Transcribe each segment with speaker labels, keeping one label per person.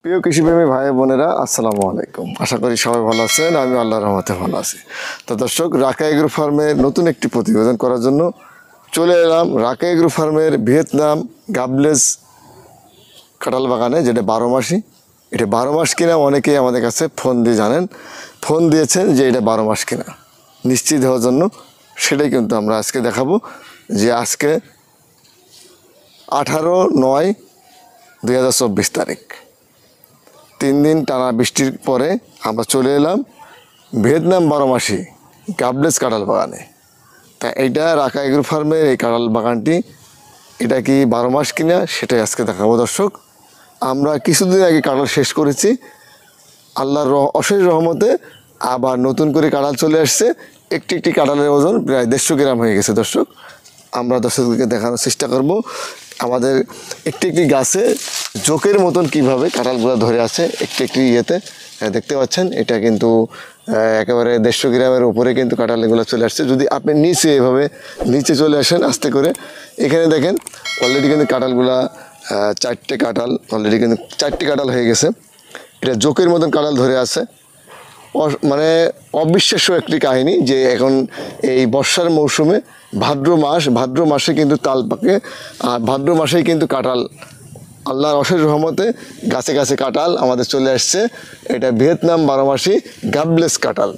Speaker 1: প্রিয় কৃষিপ্রেমী ভাই বোনেরা, আসসালামু আলাইকুম। আশা করি সবাই ভালো আছেন। আমি আল্লাহর রহমতে ভালো আছি। তো দর্শক, রাকা এগ্রো ফার্মের নতুন একটি প্রতিবেদন করার জন্য চলে এলাম রাকা এগ্রো ফার্মের ভিয়েতনাম গাবলেস কাঁঠাল বাগানে, যেটা 12 মাসি। এটা 12 মাস কিনা অনেকেই আমাদের কাছে ফোন দিয়েছেন যে এটা 12 মাস কিনা নিশ্চিত হওয়ার জন্য। সেটাই কিন্তু আমরা আজকে দেখাবো। যে আজকে 18/9/2024 তারিখ, 3 দিন টানা বৃষ্টির পরে আমরা চলে এলাম ভিয়েতনাম 12 মাসি গাবলেস কাঁঠাল বাগানে। তা এইটা রাকা এগ্রো ফার্মের এই কাঁঠাল বাগানটি এটা কি 12 মাস কিনা সেটাই আজকে দেখাবো দর্শক। আমরা কিছুদিন আগে কাঁঠাল শেষ করেছি, আল্লাহর অশেষ রহমতে আবার নতুন করে কাঁঠাল চলে আসছে। একটি একটি কাঁঠালের ওজন প্রায় 150 গ্রাম হয়ে গেছে দর্শক। আমরা দর্শকদেরকে দেখানোর চেষ্টা করব আমাদের একটি একটি গাছে জোকের মতন কিভাবে কাঁঠালগুলো ধরে আছে। একটি একটি ইয়েতে দেখতে পাচ্ছেন, এটা কিন্তু একেবারে 150 গ্রামের উপরে কিন্তু কাঁঠালগুলো চলে আসছে। যদি আপনি নিচে এভাবে নিচে চলে আসেন আস্তে করে, এখানে দেখেন অলরেডি কিন্তু কাঁঠালগুলা 4টে কাঁঠাল অলরেডি কিন্তু 4টি কাঁঠাল হয়ে গেছে। এটা জোকের মতন কাঁঠাল ধরে আছে। মানে অবিশ্বাস্য একটি কাহিনী যে এখন এই বর্ষার মৌসুমে ভাদ্র মাসে কিন্তু তাল পাকে, আর ভাদ্র মাসেই কিন্তু কাঁঠাল, আল্লাহর অশেষ রহমতে গাছে গাছে কাঁঠাল আমাদের চলে আসছে। এটা ভিয়েতনাম 12 মাসি গাবলেস কাঁঠাল।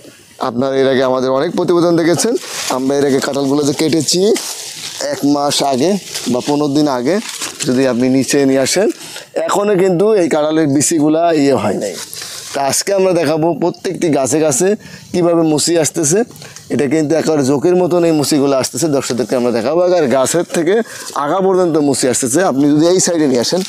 Speaker 1: আপনারা এর আগে আমাদের অনেক প্রতিবেদন দেখেছেন। আমরা এর আগে কাঁঠালগুলো যে কেটেছি 1 মাস আগে বা 15 দিন আগে, যদি আপনি নিচে নিয়ে আসেন, এখনও কিন্তু এই কাঁঠালের বিচিগুলা হয় নাই। তা আজকে আমরা দেখাবো প্রত্যেকটি গাছে গাছে কীভাবে মুচি আসতেছে। এটা কিন্তু একেবারে জোকের মতন এই মুচিগুলো আসতেছে। দর্শকদেরকে আমরা দেখাবো। আর গাছের থেকে আগা পর্যন্ত মুচি আসতেছে। আপনি যদি এই সাইডে নিয়ে আসেন,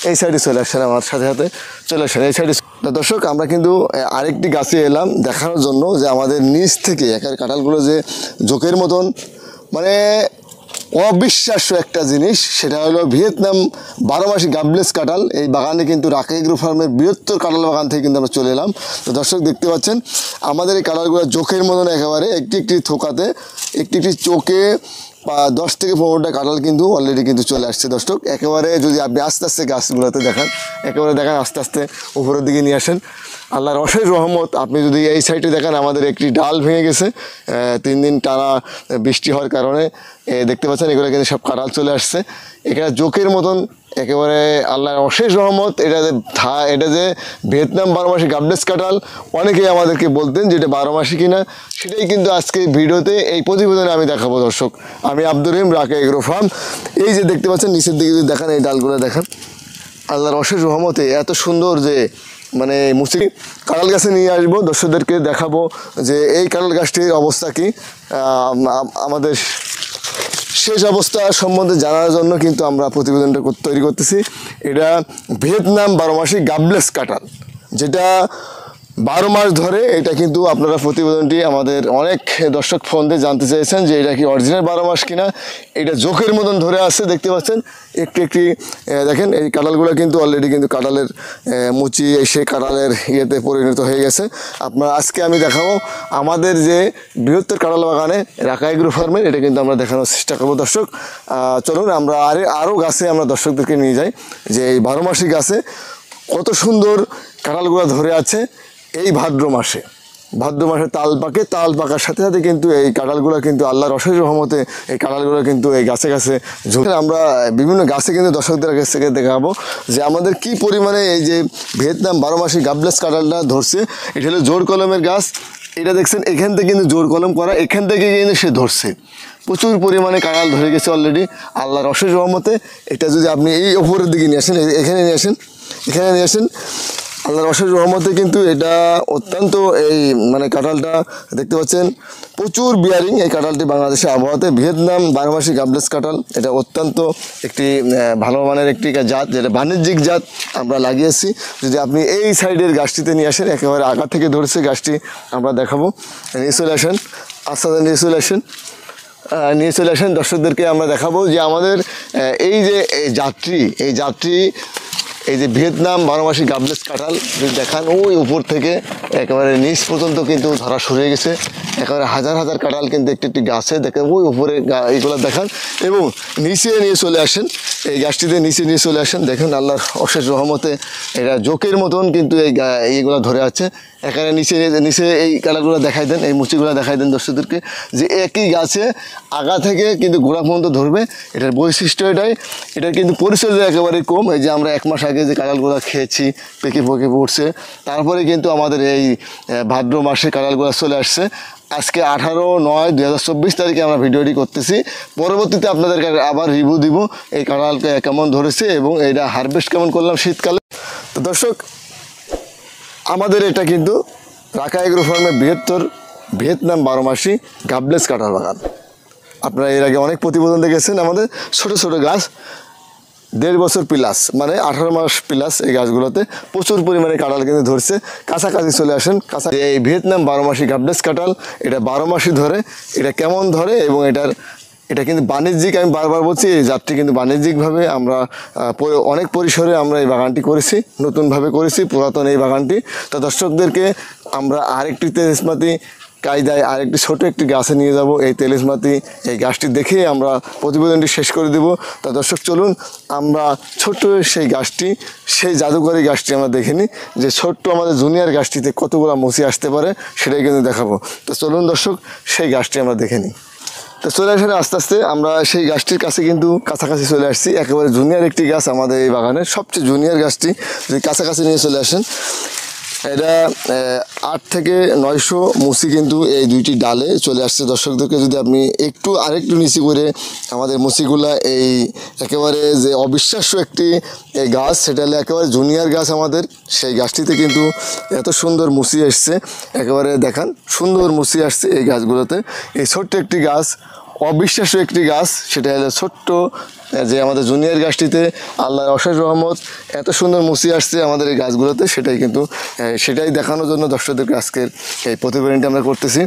Speaker 1: এই সাইডে চলে আসেন, আমার সাথে সাথে চলে আসেন এই সাইডে। দর্শক, আমরা কিন্তু আরেকটি গাছে এলাম দেখানোর জন্য যে আমাদের নিচ থেকে একেবারে কাঁঠালগুলো যে জোকের মতন, মানে অবিশ্বাস্য একটা জিনিস। সেটা হলো ভিয়েতনাম 12 মাসি গাবলেস কাঁঠাল। এই বাগানে কিন্তু রাকা এগ্রো ফার্মের বৃহত্তর কাঁঠাল বাগান থেকে কিন্তু আমরা চলে এলাম। তো দর্শক, দেখতে পাচ্ছেন আমাদের এই কাঁঠালগুলো চোখের মতন একেবারে একটি একটি থোকাতে, একটি একটি চোখে 10 থেকে 15টা কাঁঠাল কিন্তু অলরেডি কিন্তু চলে আসছে দর্শক। একেবারে যদি আপনি আস্তে আস্তে গাছগুলোতে দেখান, একেবারে দেখেন আস্তে আস্তে উপরের দিকে নিয়ে আসেন, আল্লাহর অশেষ রহমত। আপনি যদি এই সাইডে দেখেন, আমাদের একটি ডাল ভেঙে গেছে 3 দিন টানা বৃষ্টি হওয়ার কারণে। দেখতে পাচ্ছেন এগুলো কিন্তু সব কাঁঠাল চলে আসছে। এখানে জোকের মতন একেবারে আল্লাহর অশেষ রহমত। এটা যে ভিয়েতনাম 12 মাসি গাবলেস কাঁঠাল, অনেকেই আমাদেরকে বলতেন যে এটা 12 মাসি কিনা। সেটাই কিন্তু আজকে ভিডিওতে এই প্রতিবেদনে আমি দেখাবো দর্শক। আমি আব্দুর রহিম, রাকা এগ্রো ফার্ম। এই যে দেখতে পাচ্ছেন নিচের দিকে যদি দেখান, এই ডালগুলো দেখেন, আল্লাহর অশেষ রহমতে এত সুন্দর যে মানে মুচি। কাঁঠাল গাছে নিয়ে আসবো, দর্শকদেরকে দেখাবো যে এই কাঁঠাল গাছটির অবস্থা কী। আমাদের শেষ অবস্থা সম্বন্ধে জানার জন্য কিন্তু আমরা প্রতিবেদনটা তৈরি করতেছি। এটা ভিয়েতনাম 12 মাসি গাবলেস কাঁঠাল, যেটা 12 মাস ধরে। এটা কিন্তু আপনারা প্রতিবেদনটি আমাদের অনেক দর্শক ফোন দিয়ে জানতে চেয়েছেন যে এটা কি অরিজিনাল 12 মাস কিনা। এটা জোকের মতন ধরে আসছে, দেখতে পাচ্ছেন একটি একটি। দেখেন এই কাঁঠালগুলো কিন্তু অলরেডি কিন্তু কাঁঠালের মুচি এসে কাঁঠালের ইয়েতে পরিণত হয়ে গেছে। আপনার আজকে আমি দেখাবো আমাদের যে বৃহত্তর কাঁঠাল বাগানে রাকা এগ্রো ফার্মের, এটা কিন্তু আমরা দেখানোর চেষ্টা করবো দর্শক। চলুন আমরা আরও গাছে আমরা দর্শকদেরকে নিয়ে যাই যে এই 12 মাসি গাছে কত সুন্দর কাঁঠালগুলো ধরে আছে। এই ভাদ্র মাসে তাল পাকার সাথে সাথে কিন্তু এই কাঁঠালগুলো কিন্তু আল্লাহর অশেষ রহমতে এই কাঁঠালগুলো কিন্তু এই গাছে গাছে ঝুঁকে। আমরা বিভিন্ন গাছে কিন্তু দর্শকদের কাছ থেকে দেখাবো যে আমাদের কি পরিমাণে এই যে ভিয়েতনাম 12 মাসি গাবলেস কাঁঠালটা ধরছে। এটা হলো জোর কলমের গাছ। এটা দেখছেন এখান থেকে কিন্তু জোর কলম করা, এখান থেকে কিন্তু সে ধরছে। প্রচুর পরিমাণে কাঁঠাল ধরে গেছে অলরেডি আল্লাহর অশেষ রহমতে। এটা যদি আপনি এই ওপরের দিকে নিয়ে আসেন, এখানে নিয়ে আসেন, আল্লাহর অশেষ রহমতে কিন্তু এটা অত্যন্ত এই মানে কাঁঠালটা দেখতে পাচ্ছেন প্রচুর বিয়ারিং। এই কাঁঠালটি বাংলাদেশের আবহাওয়াতে ভিয়েতনাম 12 মাসি গাবলেস কাঁঠাল, এটা অত্যন্ত একটি ভালো মানের একটি জাত, যেটা বাণিজ্যিক জাত আমরা লাগিয়েছি। যদি আপনি এই সাইডের গাছটিতে নিয়ে আসেন, একেবারে আগা থেকে ধরেছে গাছটি আমরা দেখাবো। নিয়ে চলে আসেন, আস্তে আস্তে নিয়ে চলে আসেন দর্শকদেরকে আমরা দেখাবো যে আমাদের এই যে যাত্রী এই যে ভিয়েতনাম 12 মাসি গাবলেস কাঁঠাল যদি দেখান ওই উপর থেকে একেবারে নিচ পর্যন্ত কিন্তু ধরা শুরু হয়ে গেছে, একেবারে হাজার হাজার কাঁঠাল কিন্তু একটি একটি গাছে দেখেন ওই উপরে এইগুলো দেখান এবং নিচে নিয়ে চলে আসেন, এই গাছটিতে নিচে নিয়ে চলে আসেন। দেখেন আল্লাহর অশেষ রহমতে এটা জোকের মতন কিন্তু এইগুলো ধরে আছে। এখানে নিচে নিচে এই কাঁঠালগুলো দেখাই দেন, এই মুচিগুলো দেখাই দেন দর্শকদেরকে যে একই গাছে আগা থেকে কিন্তু গোড়া পর্যন্ত ধরবে। এটার বৈশিষ্ট্য এটাই, এটার কিন্তু পরিচর্যা একেবারে কম। এই যে আমরা 1 মাস আগে যে কাঁঠালগুলো খেয়েছি পেকে পড়ছে, তারপরে কিন্তু আমাদের এই ভাদ্র মাসে কাঁঠালগুলো চলে আসছে। আজকে 18/9/2024 তারিখে আমরা ভিডিওটি করতেছি। পরবর্তীতে আপনাদেরকে আবার রিভিউ দিব এই কাঁঠালকে কেমন ধরেছে এবং এটা হারভেস্ট কেমন করলাম শীতকালে। তো দর্শক, আমাদের এটা কিন্তু রাকা এগ্রো ফার্মের বৃহত্তর ভিয়েতনাম 12 মাসি গাবলেস কাঁঠাল বাগান। আপনারা এর আগে অনেক প্রতিবেদন দেখেছেন আমাদের ছোট ছোট গাছ 1.5 বছর প্লাস, মানে 18 মাস প্লাস এই গাছগুলোতে প্রচুর পরিমাণে কাঁঠাল কিন্তু ধরছে। কাছাকাছি চলে আসেন, এই ভিয়েতনাম 12 মাসি গাবলেস কাঁঠাল এটা 12 মাসই ধরে, এটা কেমন ধরে এবং এটা কিন্তু বাণিজ্যিক, আমি বারবার বলছি এই জাতটি কিন্তু বাণিজ্যিকভাবে আমরা অনেক পরিসরে আমরা এই বাগানটি করেছি, নতুনভাবে করেছি পুরাতন এই বাগানটি। তো দর্শকদেরকে আমরা আরেকটি তেলেসমাতি কায়দায় আরেকটি ছোট একটি গাছে নিয়ে যাব। এই তেলেসমাতি এই গাছটি দেখে আমরা প্রতিবেদনটি শেষ করে দেব। তো দর্শক চলুন আমরা ছোট্ট সেই গাছটি, সেই জাদুকরী গাছটি আমরা দেখে নিই যে ছোট্ট আমাদের জুনিয়র গাছটিতে কতগুলো মুচি আসতে পারে সেটাই কিন্তু দেখাবো। তো চলুন দর্শক সেই গাছটি আমরা দেখে নিই। তো চলে আসার আস্তে আস্তে আমরা সেই গাছটির কাছে কিন্তু কাছাকাছি চলে আসছি। একেবারে জুনিয়র একটি গাছ আমাদের এই বাগানের, সবচেয়ে জুনিয়র গাছটি যদি কাছাকাছি নিয়ে চলে আসেন। এটা 8 থেকে 900 মুচি কিন্তু এই দুইটি ডালে চলে আসছে। দর্শকদেরকে যদি আপনি আরেকটু নিচে করে আমাদের মুচিগুলা এই একেবারে যে অবিশ্বাস্য একটি এই গাছ, সেটা হলে একেবারে জুনিয়র গাছ আমাদের, সেই গাছটিতে কিন্তু এত সুন্দর মুচি এসছে। একেবারে দেখান সুন্দর মুচি আসছে এই গাছগুলোতে। এই ছোট্ট একটি গাছ, অবিশ্বাস্য একটি গাছ, সেটা হলো ছোট্ট যে আমাদের জুনিয়র গাছটিতে আল্লাহর অশেষ রহমত এত সুন্দর মুচি আসছে আমাদের এই গাছগুলোতে, সেটাই দেখানোর জন্য দর্শকদেরকে আজকের এই প্রতিবেদনটি আমরা করতেছি।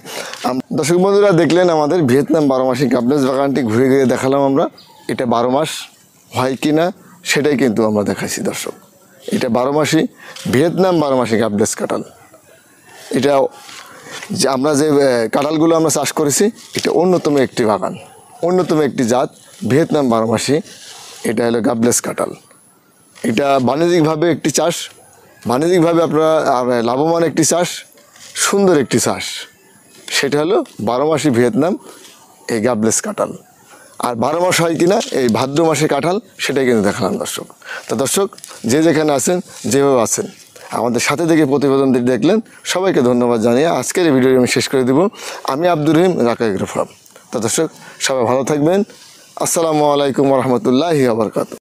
Speaker 1: দর্শক বন্ধুরা দেখলেন আমাদের ভিয়েতনাম 12 মাসি গাবলেস বাগানটি ঘুরে ঘুরে দেখালাম আমরা। এটা 12 মাস হয় কি না সেটাই কিন্তু আমরা দেখাইছি দর্শক। এটা 12 মাসি ভিয়েতনাম 12 মাসি গাবলেস কাঁঠাল। এটা যে আমরা যে কাঁঠালগুলো আমরা চাষ করেছি এটা অন্যতম একটি বাগান, অন্যতম একটি জাত ভিয়েতনাম 12 মাসি। এটা হলো গাবলেস কাঁঠাল। এটা বাণিজ্যিকভাবে একটি চাষ, বাণিজ্যিকভাবে আপনারা লাভবান একটি চাষ, সুন্দর একটি চাষ, সেটা হলো 12 মাসি ভিয়েতনাম এই গাবলেস কাঁঠাল। আর 12 মাস হয় কিনা এই ভাদ্র মাসে কাঁঠাল সেটাই কিন্তু দেখালাম দর্শক। তো দর্শক যে যেখানে আছেন, যেভাবে আছেন আমাদের সাথে থেকে প্রতিবেদনটি দেখলেন, সবাইকে ধন্যবাদ জানিয়ে আজকের এই ভিডিওটি আমি শেষ করে দেব। আমি আব্দুর রহিম, রাকা এগ্রো ফার্ম। তো দর্শক সবাই ভালো থাকবেন। আসসালামু আলাইকুম ওয়া রাহমাতুল্লাহি ওয়া বারাকাতুহু।